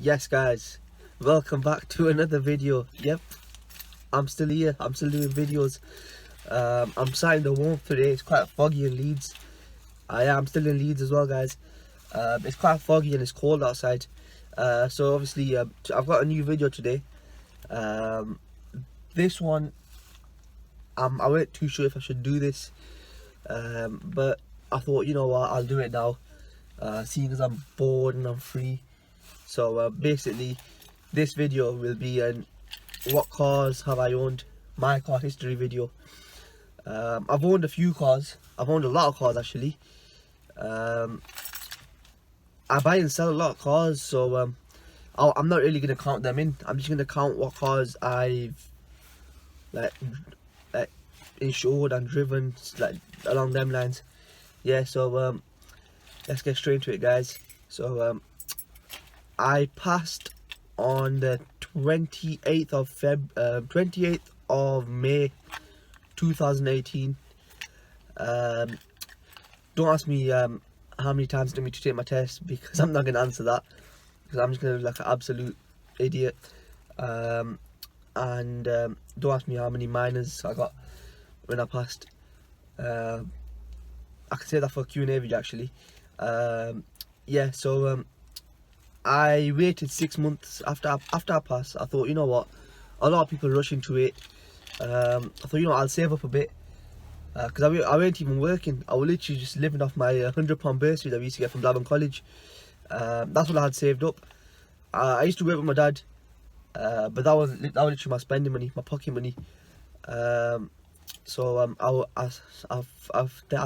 Yes guys, welcome back to another video. Yep, I'm still here, I'm still doing videos. I'm sat in the warmth today. It's quite foggy in Leeds. I'm still in Leeds as well guys. It's quite foggy and it's cold outside. So obviously I've got a new video today. This one, I wasn't too sure if I should do this, but I thought, you know what, I'll do it now, seeing as I'm bored and I'm free. So basically this video will be an what cars have I owned, my car history video. I've owned a few cars. I've owned a lot of cars actually. I buy and sell a lot of cars, so I'm not really going to count them in. I'm just going to count what cars I've like insured and driven, like along them lines. Yeah, so let's get straight into it guys. So I passed on the 28th of May 2018. Don't ask me how many times it took me to take my test, because I'm not going to answer that, because I'm just going to look like an absolute idiot. Don't ask me how many minors I got when I passed. I can say that for a Q&A video actually. Yeah, so I waited 6 months after I passed. I thought, you know what, a lot of people rush into it. I thought, you know, I'll save up a bit, because I weren't even working. I was literally just living off my £100 bursary that we used to get from Blackburn College. That's what I had saved up. I used to work with my dad, but that was literally my spending money, my pocket money. I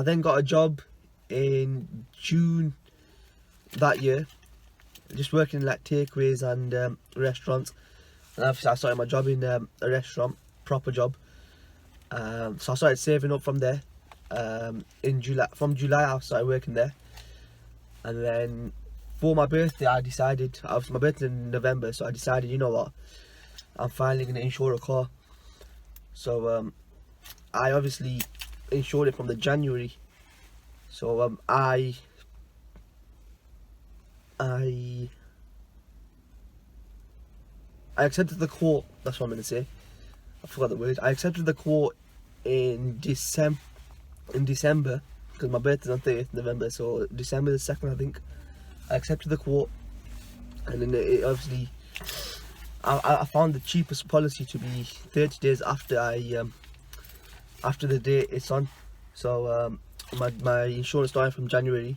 then got a job in June that year, just working like takeaways and restaurants. And I started my job in a restaurant, proper job. So I started saving up from there. In July, from July I started working there, and then for my birthday I decided, obviously my birthday in November, so I decided, you know what, I'm finally going to insure a car. So I obviously insured it from the January. So I accepted the quote. That's what I'm going to say. I forgot the word. I accepted the quote in December, because my birthday's on 30th November, so December the 2nd I think. I accepted the quote, and then it obviously I found the cheapest policy to be 30 days after after the date it's on. So my insurance started from January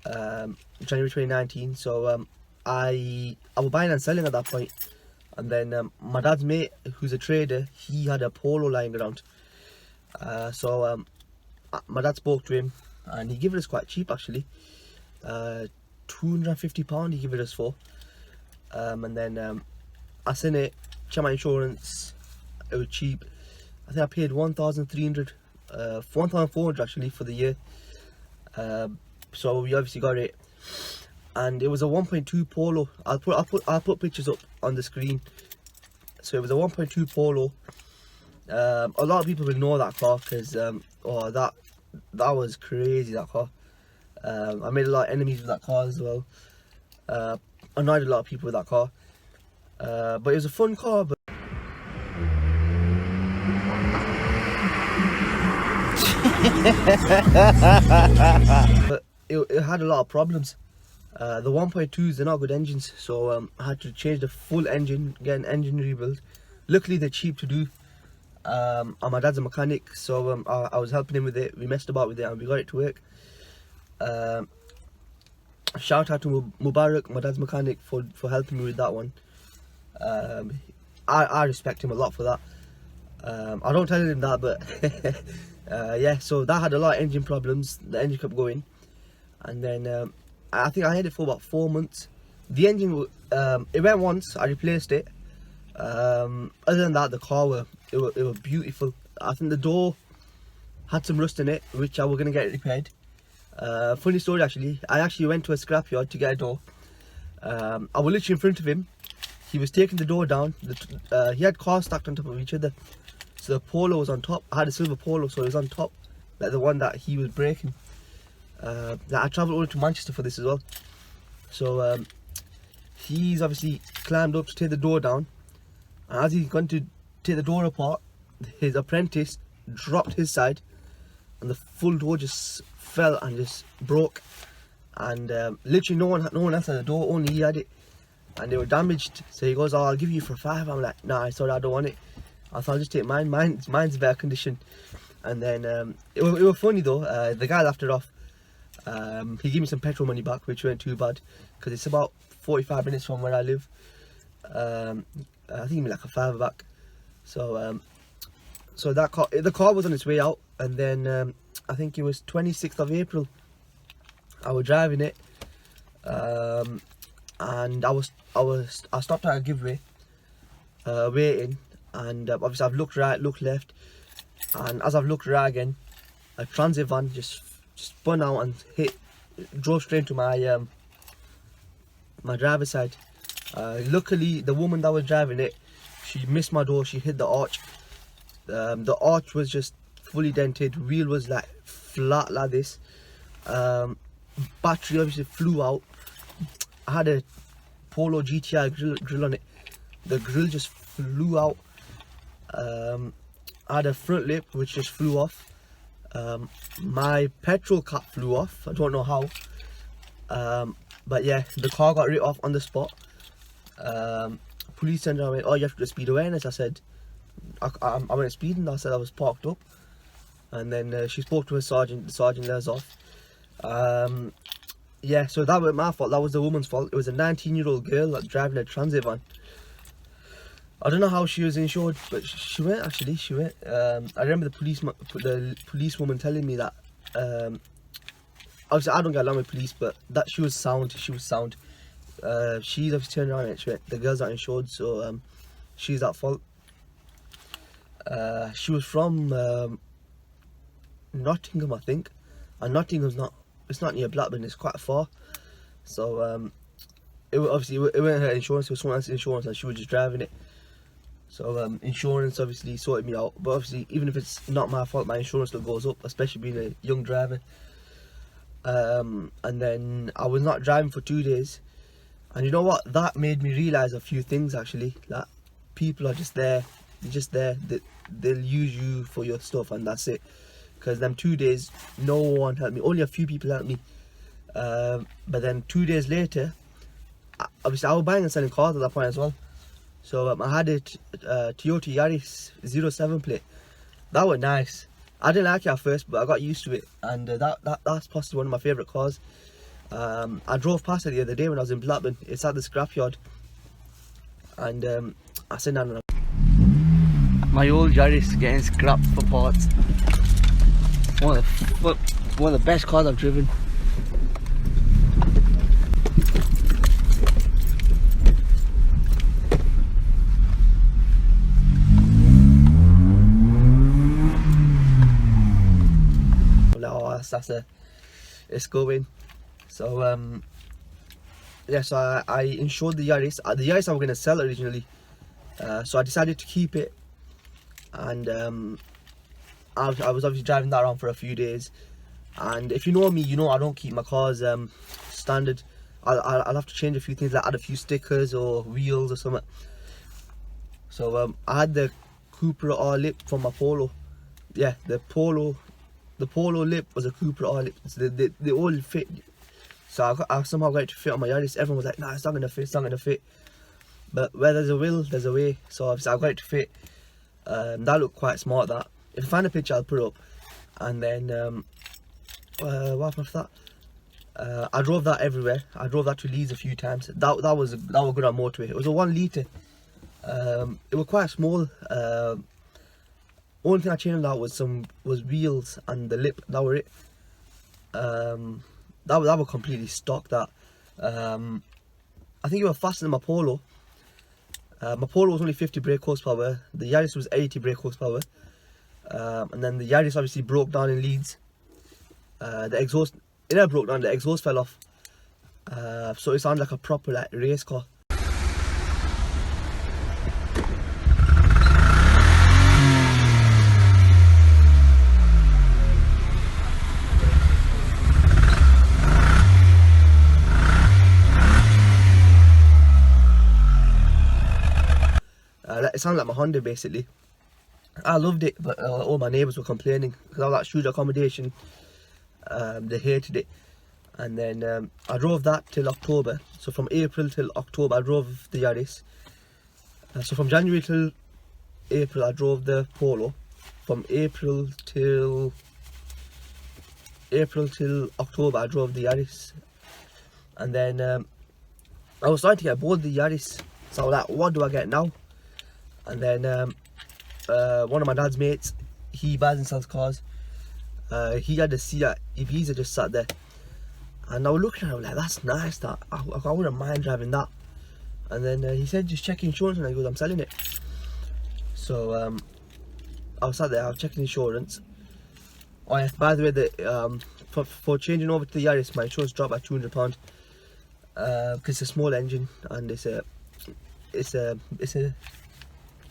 2019. So I was buying and selling at that point, and then my dad's mate, who's a trader, he had a Polo lying around. So my dad spoke to him, and he gave it us quite cheap actually. £250 he gave it us for. And then I sent it, checked my insurance, it was cheap. I think I paid 1,300, 1,400 actually for the year. So we obviously got it, and it was a 1.2 Polo. I'll put pictures up on the screen. So it was a 1.2 Polo. A lot of people will know that car, because oh, that was crazy, that car. I made a lot of enemies with that car as well. Annoyed a lot of people with that car. But it was a fun car. But it had a lot of problems. The 1.2s, they're not good engines, so I had to change the full engine, get an engine rebuild. Luckily they're cheap to do, and my dad's a mechanic, so I was helping him with it. We messed about with it and we got it to work. Shout out to Mubarak, my dad's mechanic, for helping me with that one. I respect him a lot for that. I don't tell him that, but yeah, so that had a lot of engine problems. The engine kept going, and then I think I had it for about 4 months. The engine, it went once, I replaced it. Other than that, the car it was beautiful. I think the door had some rust in it, which I was gonna get repaired. Funny story actually, I actually went to a scrapyard to get a door. I was literally in front of him. He was taking the door down. He had cars stacked on top of each other. So the Polo was on top. I had a silver Polo, so it was on top, like the one that he was breaking. I travelled over to Manchester for this as well. So he's obviously climbed up to take the door down, and as he's going to take the door apart, his apprentice dropped his side, and the full door just fell and just broke. And literally no one else had the door, only he had it, and they were damaged. So he goes, "Oh, I'll give you for $5." I'm like, "Nah, sorry, I don't want it. I thought I'll just take mine. Mine's better condition." And then it was funny though. The guy laughed it off. He gave me some petrol money back, which weren't too bad, because it's about 45 minutes from where I live. I think he gave me like a $5 back. So so the car was on its way out, and then I think it was 26th of April. I was driving it, and I stopped at a giveaway, waiting, and obviously I've looked right, looked left, and as I've looked right again, a transit van just spun out and drove straight into my my driver's side. Luckily, the woman that was driving it, she missed my door. She hit the arch. The arch was just fully dented. Wheel was like flat like this. Battery obviously flew out. I had a Polo GTI grill on it. The grill just flew out. I had a front lip which just flew off. My petrol cap flew off. I don't know how. But yeah, the car got written off on the spot. Police turned around and went, "Oh, you have to do speed awareness." I said, I went speeding. I said I was parked up. And then she spoke to her sergeant. The sergeant let us off. Yeah, so that wasn't my fault. That was the woman's fault. It was a 19-year-old girl that driving a transit van. I don't know how she was insured, but she went actually. She went. I remember the policewoman telling me that. Obviously, I don't get along with police, but that she was sound. She was sound. She's obviously turned around and she went, "The girl's not insured, so she's at fault." She was from Nottingham, I think, and Nottingham's it's not near Blackburn. It's quite far. So it wasn't her insurance. It was someone else's insurance, and she was just driving it. So insurance obviously sorted me out, but obviously even if it's not my fault, my insurance still goes up, especially being a young driver. And then I was not driving for 2 days, and you know what, that made me realise a few things actually. That people are just there, they'll use you for your stuff, and that's it. Because them 2 days, no one helped me. Only a few people helped me. But then 2 days later, obviously I was buying and selling cars at that point as well. So I had a Toyota Yaris 07 plate. That was nice. I didn't like it at first, but I got used to it, and that's possibly one of my favourite cars. I drove past it the other day when I was in Blackburn. It's at the scrapyard, and I said, "No. My old Yaris getting scrapped for parts." One of the best cars I've driven. It's going. So yeah, so I insured the Yaris. The Yaris I was going to sell originally, so I decided to keep it, and I was obviously driving that around for a few days. And if you know me, you know I don't keep my cars standard. I'll have to change a few things, like add a few stickers or wheels or something. So I had the Cupra R lip from my Polo. Yeah, the Polo lip was a Cupra R lip. So they all fit. So I somehow got it to fit on my Yaris. Everyone was like, "Nah, it's not gonna fit. It's not gonna fit." But where there's a will, there's a way. So obviously I got it to fit. That looked quite smart. That if I find a picture, I'll put it up. And then what happened after that? I drove that everywhere. I drove that to Leeds a few times. That was good on motorway. It was a 1 litre. It was quite small. Only thing I changed on that was wheels and the lip. That were it. That was completely stock. That I think it was faster than my Polo. My Polo was only 50 brake horsepower. The Yaris was 80 brake horsepower. And then the Yaris obviously broke down in Leeds. The exhaust, it never broke down. The exhaust fell off. So it sounded like a proper like race car. it sounded like my Honda basically. I loved it, but all my neighbours were complaining because I was like student accommodation. They hated it, and then I drove that till October. So from April till October, I drove the Yaris. So from January till April, I drove the Polo. From April till October, I drove the Yaris, and then I was starting to get bored of the Yaris. So I was like, what do I get now? And then one of my dad's mates, he buys and sells cars. He had a Seat Ibiza just sat there, and I was looking at it, I was like, that's nice, that I wouldn't mind driving that. And then he said, just check insurance, and I goes, I'm selling it. So I was sat there, I was checking insurance. Oh yeah, by the way, for changing over to the Yaris, my insurance dropped by £200 because it's a small engine and it's a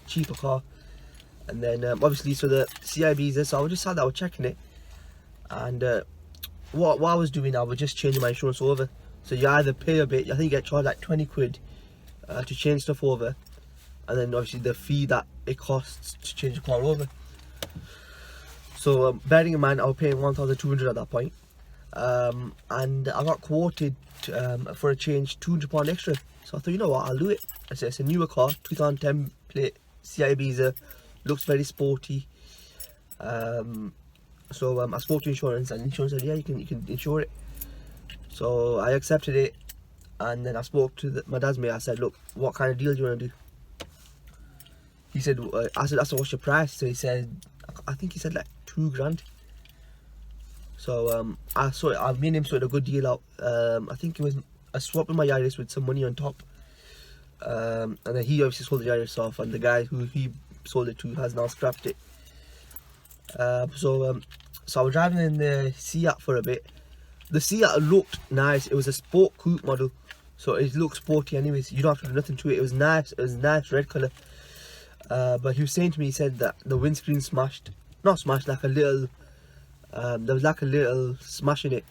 cheaper car. And then obviously, so the CIBs, so I was just sat there, I was checking it, and what I was doing, I was just changing my insurance over. So you either pay a bit, I think you get charged like 20 quid to change stuff over, and then obviously the fee that it costs to change the car over. So bearing in mind, I was paying 1,200 at that point, and I got quoted for a change £200 extra. So I thought, you know what, I'll do it. It's a newer car, 2010 plate CIBs. Looks very sporty. So I spoke to insurance, and insurance said, yeah, you can insure it. So I accepted it, and then I spoke to my dad's mate. I said, look, what kind of deal do you want to do? He said, I said, what's your price? So he said, I think he said like £2,000. So me and him sorted a good deal out. I think it was a swap with my Yaris with some money on top. And then he obviously sold the Yaris off, and the guy who he sold it to has now scrapped it. So I was driving in the Seat for a bit. The Seat looked nice. It was a sport coupe model, so it looked sporty anyways. You don't have to do nothing to it. It was nice red colour. But he was saying to me, he said that the windscreen smashed. Not smashed, like a little, there was like a little smash in it.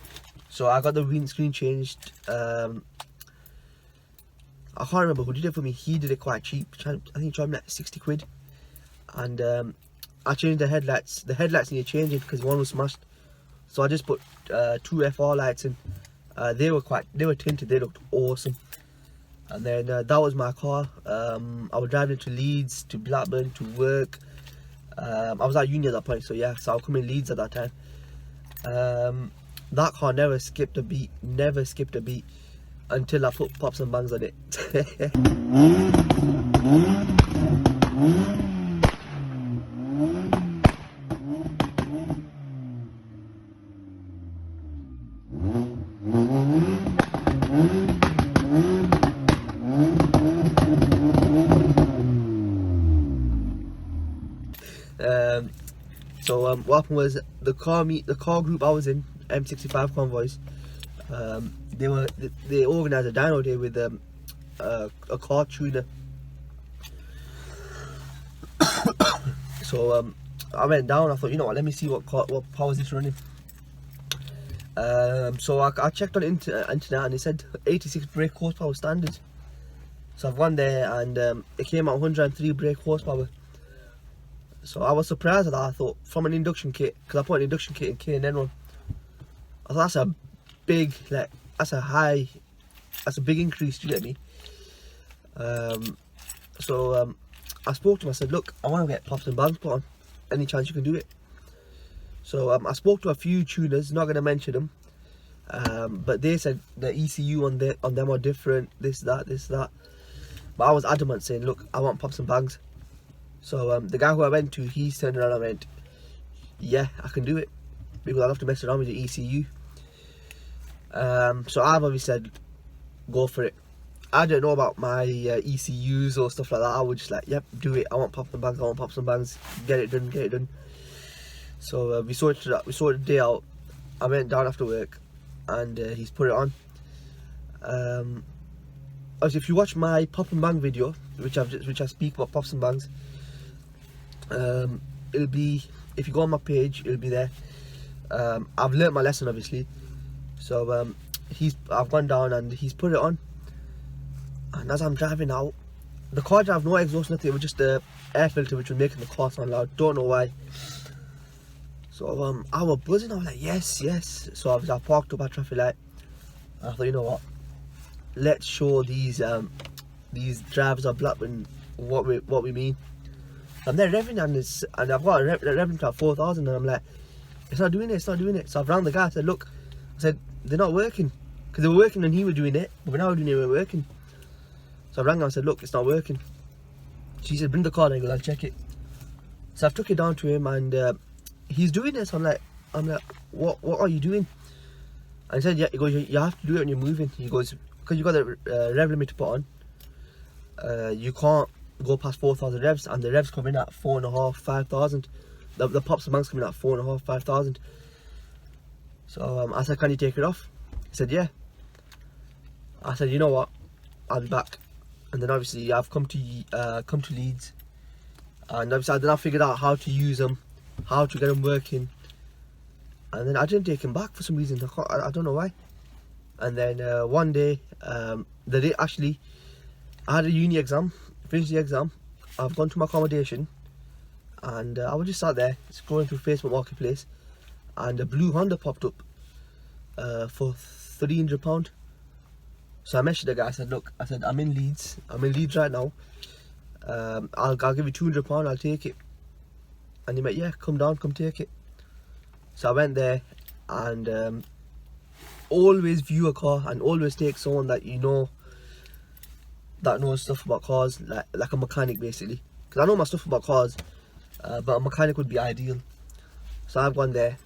So I got the windscreen changed. I can't remember who did it for me. He did it quite cheap. I think he charged me like 60 quid. And I changed the headlights. The headlights needed changing because one was smashed. So I just put 2 FR lights in. They were tinted. They looked awesome. And then that was my car. I was driving to Leeds, to Blackburn, to work. I was at uni at that point, so yeah. So I was coming Leeds at that time. That car never skipped a beat. Never skipped a beat until I put Pops and Bangs on it. So what happened was the car group I was in, M65 Convoys, they organised a dyno day with a car tuner. So I went down. I thought, you know what, let me see what power is this running. So I checked on internet, and it said 86 brake horsepower standard. So I've gone there, and it came out 103 brake horsepower. So I was surprised at that. I thought, from an induction kit, because I put an induction kit in K&N one, I thought that's a big, that's a big increase, do you get me? So I spoke to him. I said, look, I want to get Pops and Bangs put on. Any chance you can do it? So I spoke to a few tuners, not going to mention them, but they said the ECU on them are different, this, that. But I was adamant, saying, look, I want Pops and Bangs. So the guy who I went to, he turned around and went, yeah, I can do it, because I'll have to mess around with the ECU. So I've obviously said, go for it. I don't know about my ECUs or stuff like that. I was just like, yep, do it. I want Pops and Bangs. I want Pops and Bangs. Get it done. So we sorted the day out. I went down after work, and he's put it on. Obviously, if you watch my Pop and Bang video, which I speak about Pops and Bangs, it'll be, if you go on my page, it'll be there. I've learnt my lesson, obviously. So I've gone down and he's put it on. And as I'm driving out, the car didn't have no exhaust, nothing. It was just the air filter which was making the car sound loud. Don't know why. So I was buzzing. I was like, yes, yes. So I parked up at traffic light. I thought, you know what? Let's show these drivers of Blackburn what we mean. And they're revving and I've got a revving to 4,000, and I'm like, it's not doing it, it's not doing it. So I've rang the guy. I said, look, I said, they're not working, because they were working and he was doing it, but when I was doing it, they weren't working. So I rang him. I said, look, it's not working. She said, bring the car. I go, I'll check it. So I took it down to him, and he's doing this. I'm like, what are you doing? And he said, yeah. He goes, you have to do it when you're moving. He goes, because you got the rev limit to put on. You can't go past 4,000 revs, and the revs come in at 4,500, 5,000. The pops and banks come in at 4,500, 5,000. So I said, can you take it off? He said, yeah. I said, you know what? I'll be back. And then obviously I've come to Leeds, and obviously then I figured out how to use them, how to get them working, and then I didn't take him back for some reason. I don't know why. And then one day, the day actually, I had a uni exam, finished the exam, I've gone to my accommodation, and I was just sat there scrolling through Facebook Marketplace, and a blue Honda popped up for £300. So I messaged the guy. I said, look, I said, I'm in Leeds right now. I'll give you £200, I'll take it. And he went, yeah, come down, come take it. So I went there, and always view a car and always take someone that you know that knows stuff about cars, like a mechanic basically. Because I know my stuff about cars, but a mechanic would be ideal. So I've gone there,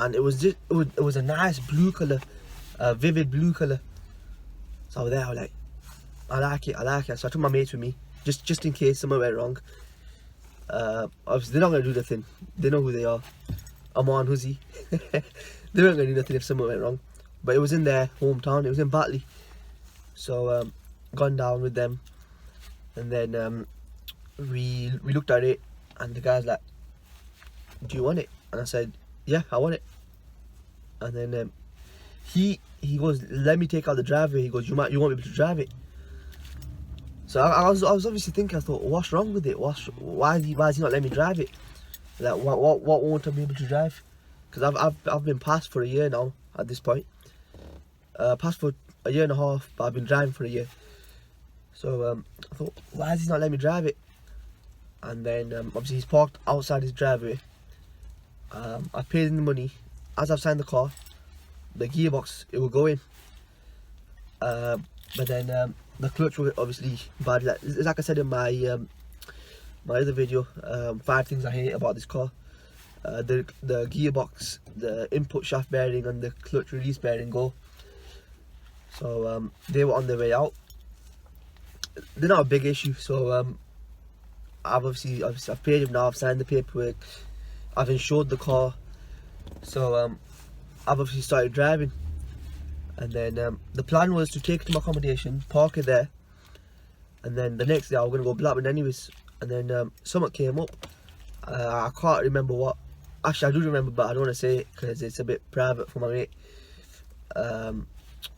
and it was a nice blue colour, vivid blue colour. So I was there, I was like, I like it. So I took my mates with me, just in case something went wrong. Obviously they're not going to do nothing, they know who they are. Aman, Huzi. They weren't going to do nothing if something went wrong. But it was in their hometown, it was in Batley. So gone down with them, and then we looked at it, and the guy's like, do you want it? And I said, yeah, I want it. And then he goes, let me take out the driveway. He goes, you won't be able to drive it. So I was obviously thinking, I thought, what's wrong with it? Why is he not letting me drive it? Like, what won't I be able to drive? Because I've been passed for a year now at this point. Passed for a year and a half, but I've been driving for a year. So I thought, why is he not letting me drive it? And then obviously he's parked outside his driveway. I paid him the money. As I've signed the car, the gearbox, it will go in. But then the clutch was obviously bad. Like I said in my my other video, 5 things I hate about this car. The gearbox, the input shaft bearing, and the clutch release bearing go. So they were on their way out. They're not a big issue. So I've obviously I've paid him now. I've signed the paperwork. I've insured the car. So I've obviously started driving. And then the plan was to take it to my accommodation, park it there, and then the next day I was going to go Blackburn anyways. And then something came up. I can't remember what. Actually, I do remember, but I don't want to say it because it's a bit private for my mate.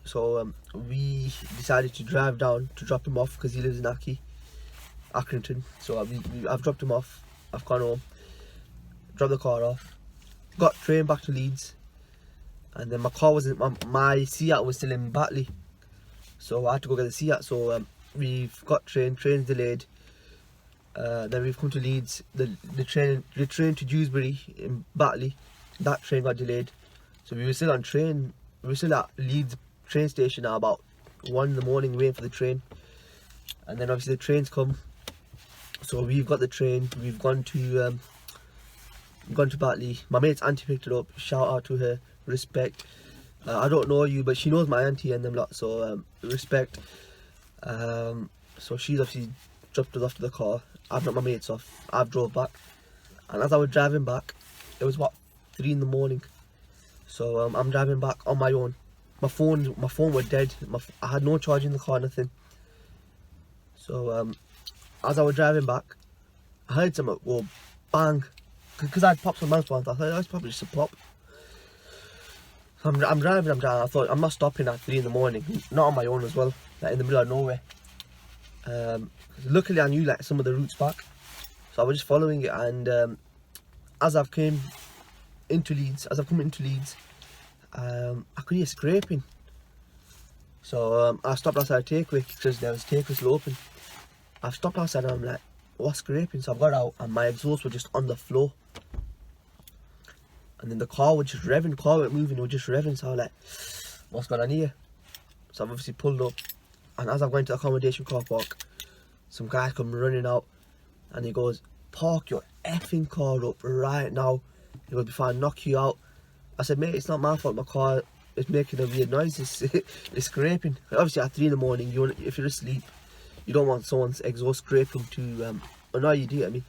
So we decided to drive down to drop him off because he lives in Accrington. So I've dropped him off. I've gone home, dropped the car off, got train back to Leeds, and then my car was my Seat was still in Batley, so I had to go get the Seat. So we've got train's delayed. Then we've come to Leeds. The train to Dewsbury in Batley, that train got delayed. So we were still on train. We were still at Leeds train station at about 1 in the morning waiting for the train. And then obviously the train's come. So we've got the train. We've gone to Batley. My mate's auntie picked it up. Shout out to her. Respect. I don't know you, but she knows my auntie and them lot. So respect. So she's obviously dropped us off to the car. I've dropped my mates off. I've drove back, and as I was driving back, it was what, 3 in the morning. So I'm driving back on my own. My phone was dead. I had no charge in the car, nothing. So as I was driving back, I heard something go bang, because I'd popped some mouse once. I thought that was probably just a pop. So I'm driving. I thought, I'm not stopping at 3 in the morning, not on my own as well, like in the middle of nowhere. Luckily I knew like some of the routes back, so I was just following it, and as I've come into Leeds, I could hear scraping. So I stopped outside Takeaway because there was Takeaway still open. I've stopped outside and I'm like, what's scraping? So I got out and my exhaust was just on the floor. And then the car was just revving, the car wasn't moving, it was just revving. So I was like, what's going on here? So I've obviously pulled up, and as I'm going to the accommodation car park, some guy come running out and he goes, park your effing car up right now. He goes, before I knock you out. I said, mate, it's not my fault, my car is making a weird noise, it's scraping. Obviously at 3 in the morning, if you're asleep, you don't want someone's exhaust scraping to annoy you, do you get me?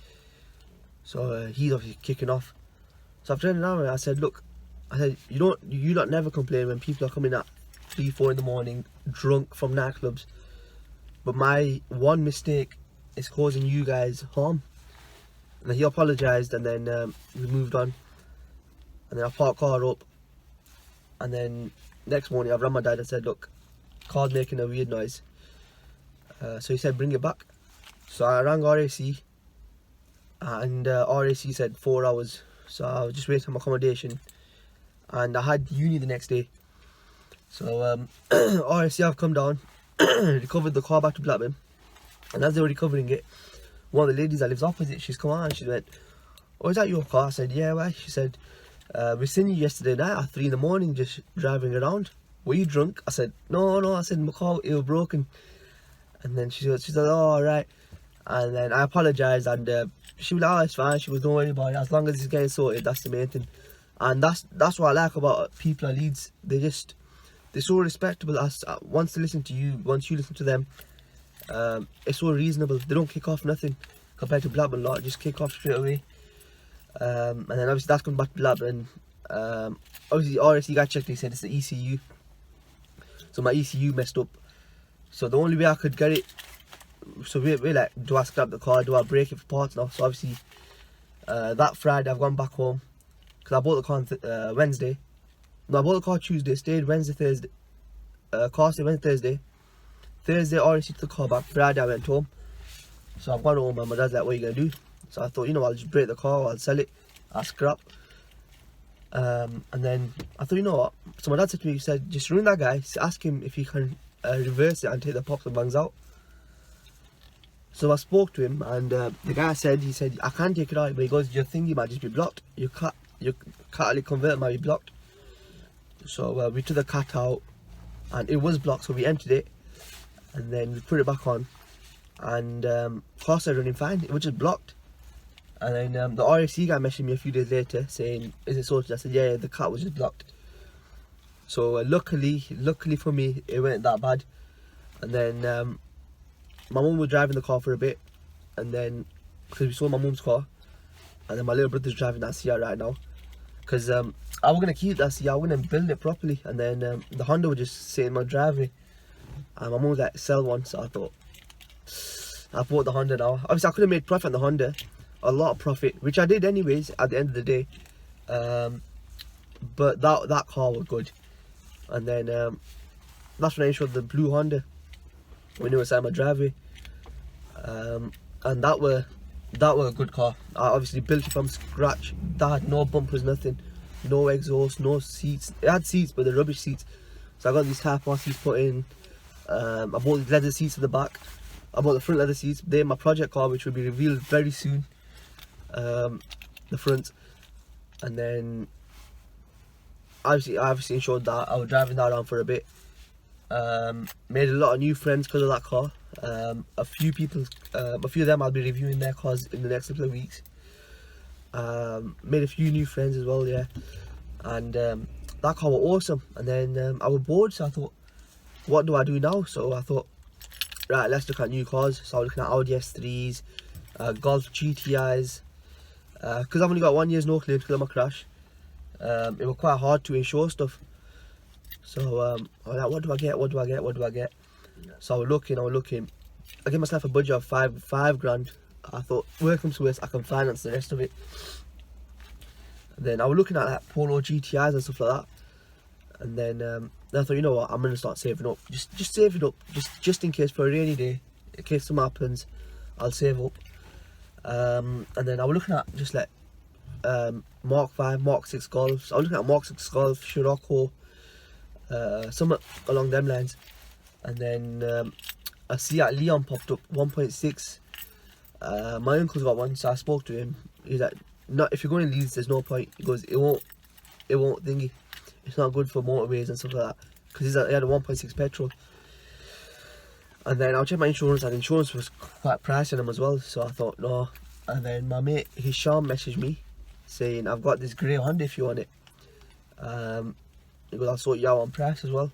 So he's obviously kicking off. So I've turned around and I said, look, you don't never complain when people are coming at 3, 4 in the morning, drunk from nightclubs. But my one mistake is causing you guys harm. And then he apologised, and then we moved on. And then I parked car up. And then next morning I rang my dad and said, look, car's making a weird noise. So he said, bring it back. So I rang RAC, and RAC said 4 hours. So I was just waiting for my accommodation, and I had uni the next day. So RAC have come down, recovered the car back to Blackburn, and as they were recovering it, one of the ladies that lives opposite, she's come out and she went, oh, is that your car? I said, yeah, why? She said, we seen you yesterday night at 3 in the morning just driving around. Were you drunk? I said, no, I said, my car, it was broken. And then she said, oh, alright. And then I apologised, and she was like, oh, it's fine. She was, don't worry about it, as long as it's getting sorted, that's the main thing. And that's what I like about people at Leeds. They're so respectable. Once they listen to you, once you listen to them, it's so reasonable. They don't kick off nothing compared to Blackburn lot, just kick off straight away. And then obviously that's come back to Blackburn. Obviously RSC got checked, they said it's the ECU. So my ECU messed up. So the only way I could get it, so we're like, do I scrap the car, do I break it for parts now? So obviously that Friday I've gone back home, because I bought the car on Wednesday. No, I bought the car Tuesday, stayed Wednesday, Thursday, car stayed Wednesday, Thursday. Thursday RSC took the car back, Friday I went home. So I've gone home and my dad's like, what are you going to do? So I thought, you know, I'll just break the car, I'll sell it, I'll scrap. And then I thought, you know what? So my dad said to me, he said, just ring that guy, ask him if he can reverse it and take the pops and bangs out. So I spoke to him, and the guy said, he said, I can take it out, but he goes, your thingy might just be blocked. Your catalytic converter might be blocked. So we took the cat out, and it was blocked, so we emptied it, and then we put it back on, and car started running fine. It was just blocked. And then the RAC guy messaged me a few days later saying, is it sorted? I said, yeah, the cat was just blocked. So luckily for me, it wasn't that bad. And then my mum was driving the car for a bit, and then because we sold my mum's car, and then my little brother's driving that CR right now, because I was going to keep that CR, I was going to build it properly, and then the Honda was just sitting in my driveway, and my mum was like, sell one. So I thought, I bought the Honda now. Obviously I could have made profit on the Honda, a lot of profit, which I did anyways at the end of the day, but that car was good. And then that's when I insured the blue Honda when it was inside my driveway, and that were a good car. I obviously built it from scratch. That had no bumpers, nothing, no exhaust, no seats. It had seats, but they're rubbish seats. So I got these half-bar seats put in. I bought the leather seats at the back. I bought the front leather seats. They're my project car, which will be revealed very soon. The front, and then I obviously ensured that. I was driving that around for a bit. Made a lot of new friends because of that car. A few of them I'll be reviewing their cars in the next couple of weeks. Made a few new friends as well, yeah. And that car was awesome. And then I was bored, so I thought, what do I do now? So I thought, right, let's look at new cars. So I was looking at Audi S3s, Golf GTIs, because I've only got 1 year's no claims because of my crash. It was quite hard to insure stuff. So I was like, what do I get? So I was looking. I gave myself a budget of five grand. I thought, worst comes to worst, I can finance the rest of it. And then I was looking at like Polo GTIs and stuff like that. And then I thought, you know what, I'm gonna start saving up. Just save it up, just in case for a rainy day. in case something happens, I'll save up. And then I was looking at just like Mark 5, Mark 6 Golfs. I was looking at Mark 6 Golf, Scirocco, something along them lines. And then a Seat Leon popped up, 1.6. My uncle's got one, so I spoke to him. He's like, "Not if you're going to Leeds, there's no point." He goes, "It won't thingy. It's not good for motorways and stuff like that." Because he had a 1.6 petrol. And then I'll check my insurance, and insurance was quite pricey on him as well. So I thought no. And then my mate Hisham messaged me saying, "I've got this grey Honda if you want it." He goes, "I'll sort you out on price as well."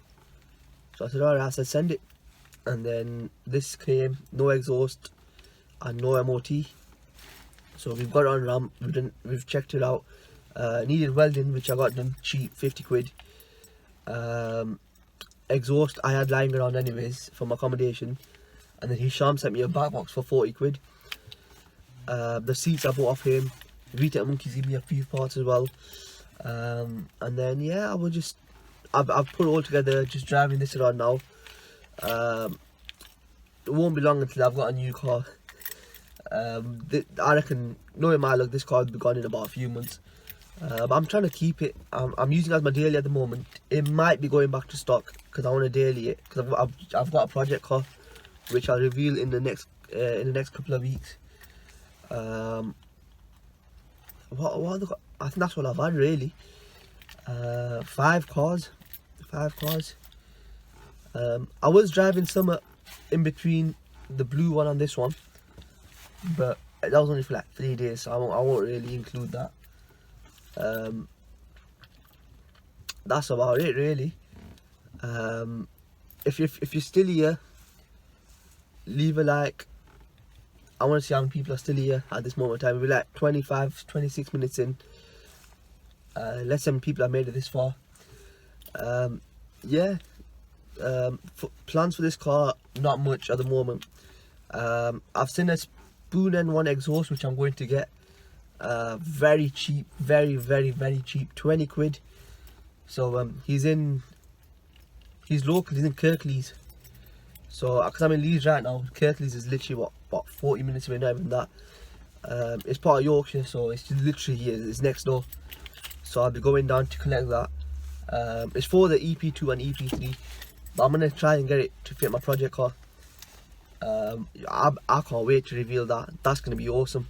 So I said, "Alright." I said, "Send it." And then this came, no exhaust and no MOT. So we've got it on ramp. We've checked it out. Needed welding, which I got done cheap, 50 quid. Exhaust I had lying around anyways from accommodation. And then Hisham sent me a back box for 40 quid. The seats I bought off him. VTEC Monkeys gave me a few parts as well. And then yeah, I've put it all together, just driving this around now. It won't be long until I've got a new car. I reckon, knowing my luck, this car will be gone in about a few months. But I'm trying to keep it. I'm using it as my daily at the moment. It might be going back to stock because I want to daily it. Because I've got a project car, which I'll reveal in the next couple of weeks. I think that's all I've had really. 5 cars. I was driving some in between the blue one and this one, but that was only for like 3 days, so I won't really include that. That's about it really. If you're still here, leave a like. I want to see how many people are still here at this moment in time. We're like 26 minutes in. Less than people have made it this far. Yeah. Plans for this car, not much at the moment. I've seen a Spoon N1 exhaust, which I'm going to get. Very cheap, very cheap, 20 quid. So he's local, he's in Kirklees. So because I'm in Leeds right now, Kirklees is literally what 40 minutes away, not even that. It's part of Yorkshire, so it's literally here, it's next door. So I'll be going down to collect that. It's for the EP2 and EP3, but I'm gonna try and get it to fit my project car. I can't wait to reveal that. That's gonna be awesome.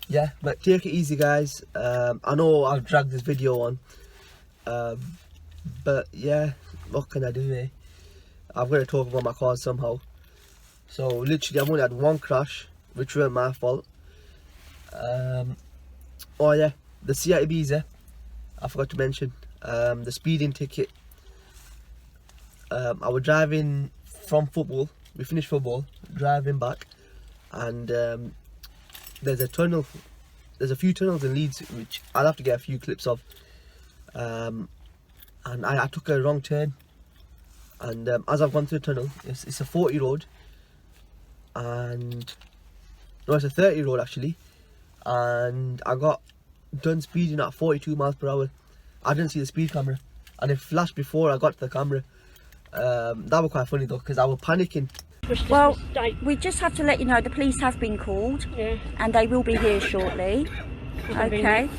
Yeah, but take it easy, guys. I know I've dragged this video on, but yeah, what can I do, eh? I've got to talk about my cars somehow. So literally, I've only had one crash, which wasn't my fault. Oh yeah, the Seat Ibiza, I forgot to mention. The speeding ticket. I was driving from football. We finished football, driving back, and there's a tunnel. There's a few tunnels in Leeds, which I'll have to get a few clips of. And I took a wrong turn, and as I've gone through the tunnel, it's a 40 road, and no, it's a 30 road actually, and I got done speeding at 42 miles per hour. I didn't see the speed camera, and it flashed before I got to the camera. That was quite funny though, because I was panicking. Well, we just have to let you know the police have been called, and they will be here shortly. Okay.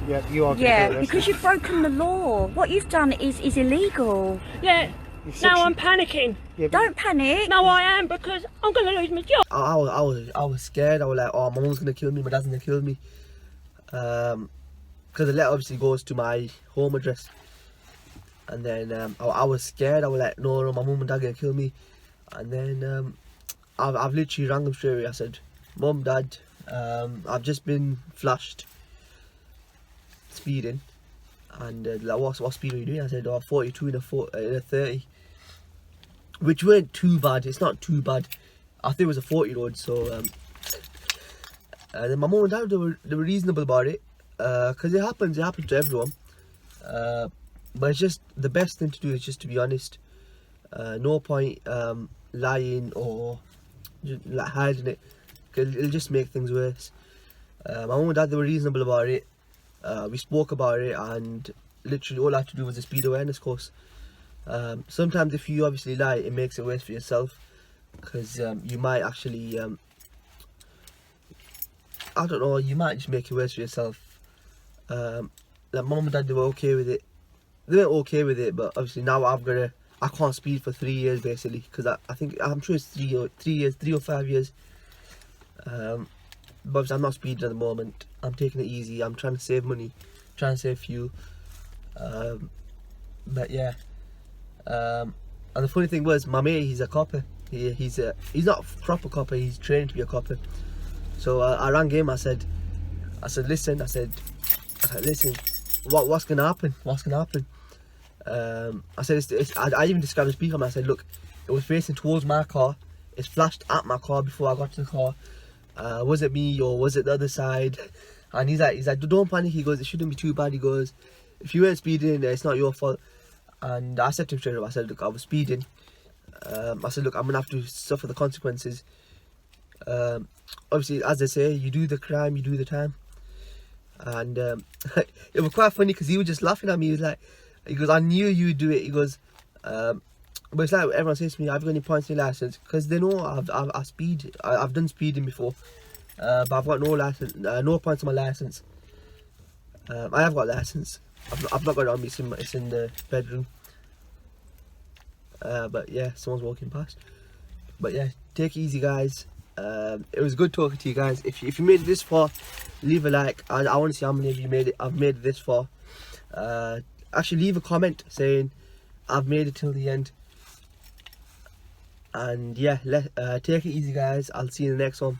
Yeah, you are. Yeah, because you've broken the law. What you've done is illegal. Yeah. Now I'm panicking. Yeah, Don't panic. No, I am, because I'm going to lose my job. I was scared. I was like, oh, my mum's gonna kill me, my dad's gonna kill me. Because the letter obviously goes to my home address. And then I was scared. I was like, no, my mum and dad gonna kill me. And then I've literally rang them straight away. I said, Mum, Dad, I've just been flashed speeding. And like, what speed are you doing? I said, oh, 42 in a 30. Which weren't too bad. It's not too bad. I think it was a 40 road. So and then my mum and dad, they were reasonable about it. Because it happens to everyone. But it's just, the best thing to do is just to be honest. No point lying or just, like, hiding it, because it'll just make things worse. My mum and dad, they were reasonable about it. We spoke about it, and literally all I had to do was a speed awareness course. Sometimes if you obviously lie, it makes it worse for yourself. because you might actually, I don't know, you might just make it worse for yourself. Like my mum and dad, they were okay with it. They weren't okay with it, but obviously now I can't speed for 3 years basically, because I'm sure it's 3 or 5 years. But obviously I'm not speeding at the moment. I'm taking it easy. I'm trying to save money, trying to save fuel. But yeah, and the funny thing was, my mate, he's a copper. He's not a proper copper. He's trained to be a copper. So I rang him. I said, listen. I said, listen. What's gonna happen? What's gonna happen? I said, I even described the speaker. I said, look, it was facing towards my car. It's flashed at my car before I got to the car. Was it me or was it the other side? And he's like, don't panic. He goes, it shouldn't be too bad. He goes, if you weren't speeding, it's not your fault. And I said to him straight up, I said, look, I was speeding. I said, look, I'm gonna have to suffer the consequences. Obviously, as they say, you do the crime, you do the time. And it was quite funny because he was just laughing at me. He goes, I knew you'd do it. He goes, but it's like everyone says to me, have you got any points in your license? Because they know I speed. I've done speeding before, but I've got no license, no points on my license. I have got a license. I've not got it on me. It's in the bedroom. But yeah, someone's walking past. But yeah, take it easy, guys. It was good talking to you guys. If you made it this far, leave a like. I want to see how many of you made it. I've made it this far. Actually, leave a comment saying I've made it till the end. And yeah, take it easy, guys. I'll see you in the next one.